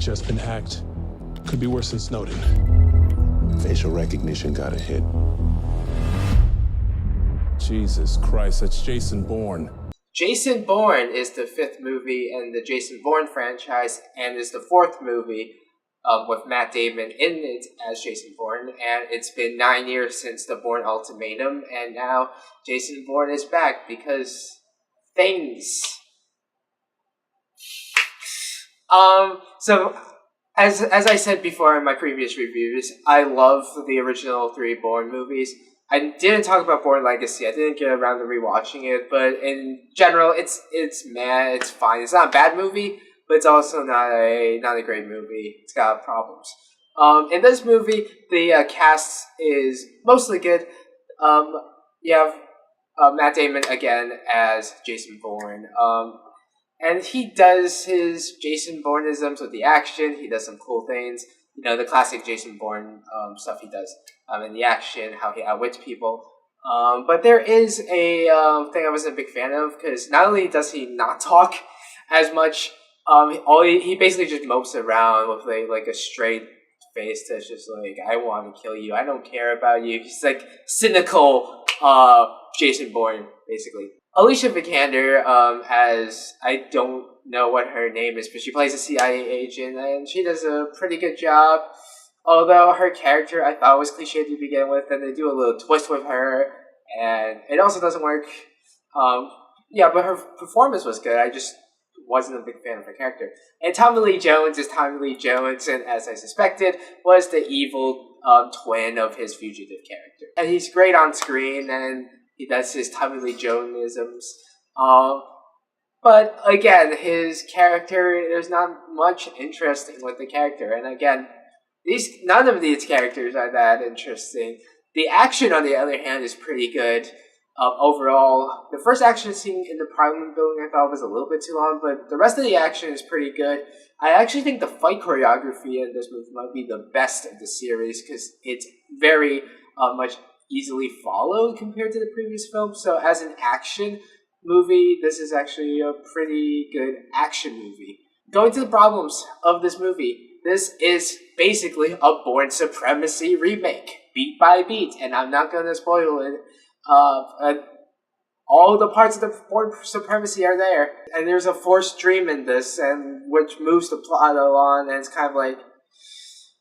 just been hacked. Could be worse than Snowden. Facial recognition got a hit. Jesus Christ, that's Jason Bourne. Jason Bourne is the 5th movie in the Jason Bourne franchise, and is the 4th movie with Matt Damon in it as Jason Bourne. And it's been 9 years since the Bourne Ultimatum, and now Jason Bourne is back because things. So as I said before in my previous reviews, I love the original 3 Bourne movies. I didn't talk about Bourne Legacy. I didn't get around to rewatching it, but in general, it's meh. It's fine. It's not a bad movie, but it's also not a great movie. It's got problems. In this movie, the cast is mostly good. You have Matt Damon again as Jason Bourne. And he does his Jason Bourneisms with the action. He does some cool things. You know, the classic Jason Bourne stuff he does in the action, how he outwits people. But there is a thing I wasn't a big fan of, because not only does he not talk as much, he basically just mopes around with like a straight face that's just like, I want to kill you, I don't care about you. He's like cynical Jason Bourne, basically. Alicia Vikander as, I don't know what her name is, but she plays a CIA agent, and she does a pretty good job. Although her character I thought was cliche to begin with, and they do a little twist with her, and it also doesn't work. Yeah, but her performance was good. I just wasn't a big fan of her character. And Tommy Lee Jones is Tommy Lee Jones, and as I suspected, was the evil twin of his fugitive character. And he's great on screen, and he does his Tommy Lee Jones-isms. But again, his character, there's not much interesting with the character. And again, none of these characters are that interesting. The action, on the other hand, is pretty good. Overall, the first action scene in the Parliament building I thought was a little bit too long, but the rest of the action is pretty good. I actually think the fight choreography in this movie might be the best of the series, because it's very much easily followed compared to the previous film. So as an action movie, this is actually a pretty good action movie. Going to the problems of this movie, this is basically a Bourne Supremacy remake, beat by beat, and I'm not going to spoil it. All the parts of the Bourne Supremacy are there, and there's a forced dream in this, and which moves the plot along, and it's kind of like,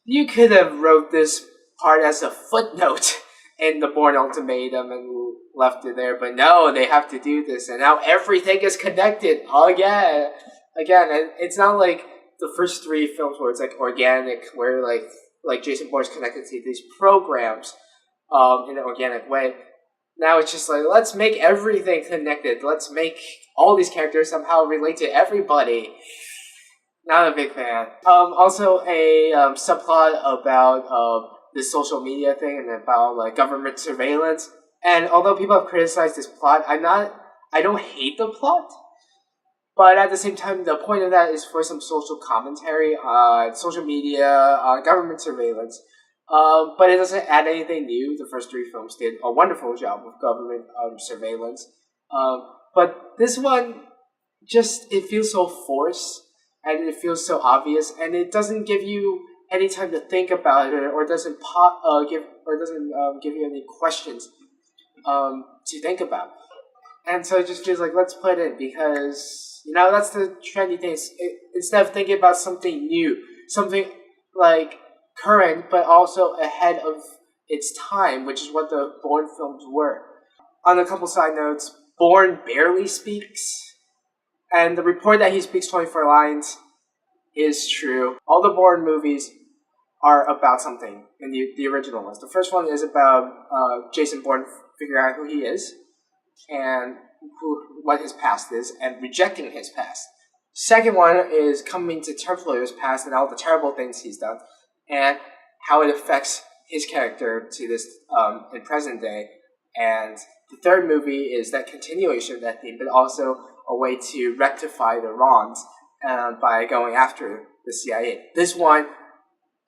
you could have wrote this part as a footnote in the Bourne Ultimatum and left it there, but no, they have to do this, and now everything is connected again. It's not like the first 3 films where it's like organic, where like Jason Bourne's connected to these programs in an organic way. Now it's just like, let's make everything connected. Let's make all these characters somehow relate to everybody. Not a big fan. Also a subplot about the social media thing and about like government surveillance. And although people have criticized this plot, I don't hate the plot. But at the same time, the point of that is for some social commentary on social media, on government surveillance. But it doesn't add anything new. The first 3 films did a wonderful job with government surveillance. But this one, it feels so forced, and it feels so obvious, and it doesn't give you any time to think about it, or doesn't give you any questions to think about. And so it just feels like, let's put it, because, you know, that's the trendy thing. Instead of thinking about something new, something like current, but also ahead of its time, which is what the Bourne films were. On a couple side notes, Bourne barely speaks, and the report that he speaks 24 lines is true. All the Bourne movies are about something in the original ones. The first one is about Jason Bourne figuring out who he is, and what his past is, and rejecting his past. Second one is coming to terms with his past and all the terrible things he's done, and how it affects his character to this in present day. And the third movie is that continuation of that theme, but also a way to rectify the wrongs by going after the CIA. This one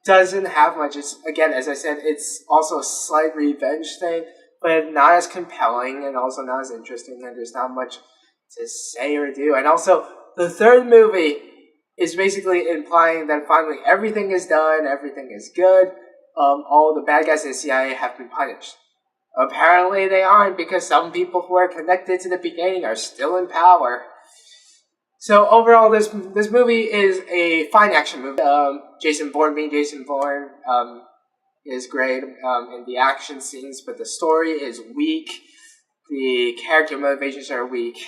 doesn't have much. It's, again, as I said, it's also a slight revenge thing, but not as compelling and also not as interesting, and there's not much to say or do. And also, the third movie is basically implying that finally everything is done, everything is good, all the bad guys in the CIA have been punished. Apparently they aren't, because some people who are connected to the beginning are still in power. So overall, this movie is a fine action movie. Jason Bourne being Jason Bourne is great in the action scenes, but the story is weak. The character motivations are weak.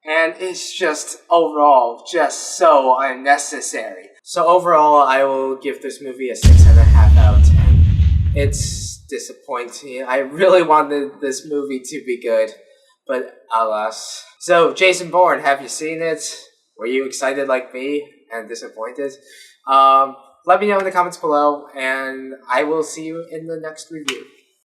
And it's just, overall, just so unnecessary. So overall, I will give this movie a 6.5 out of 10. It's disappointing. I really wanted this movie to be good, but alas. So, Jason Bourne, have you seen it? Were you excited like me and disappointed? Let me know in the comments below, and I will see you in the next review.